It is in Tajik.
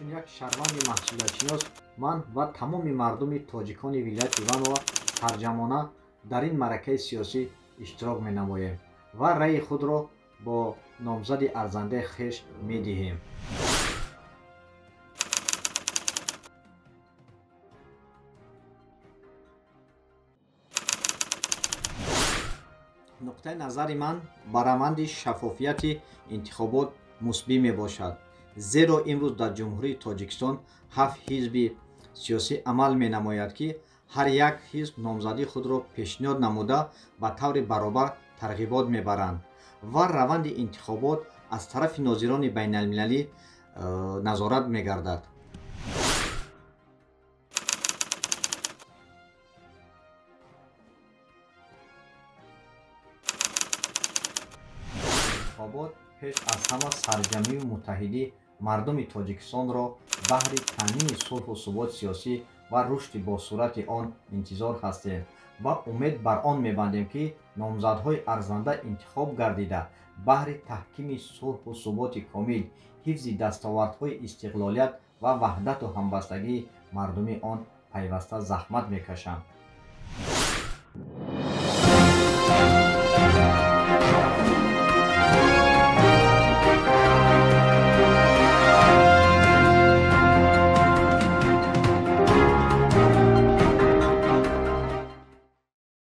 чун як шаҳрванди маҳсулиятшинос ман ва тамоми мардуми тоҷикони вилояти Иваново тарҷамона дар ин маъракаи сиёсӣ иштирок менамоем ва раъи худро бо номзади арзандаи хеш медиҳем. нуқтаи назари ман ба раванди шаффофияти интихобот мусбӣ мебошад, зеро имрӯз дар ҷумҳурии Тоҷикистон 7 ҳизби сиёсӣ амал менамояд, ки ҳар як ҳизб номзадии худро пешниҳод намуда ба таври баробар тарғибот мебаранд ва раванди интихобот аз тарафи нозирони байналмилалӣ назорат мегардад. интихобот пеш аз ҳама сарҷамию муттаҳидӣ мардуми Тоҷикистонро баҳри таъмини сулҳу суботи сиёсӣ ва рушди босуръати он интизор ҳастем ва умед бар он мебандем, ки номзадҳои арзанда интихоб гардида баҳри таҳкими сулҳу суботи комил, ҳифзи дастовардҳои истиқлолият ва ваҳдату ҳамбастагии мардуми он пайваста заҳмат мекашанд.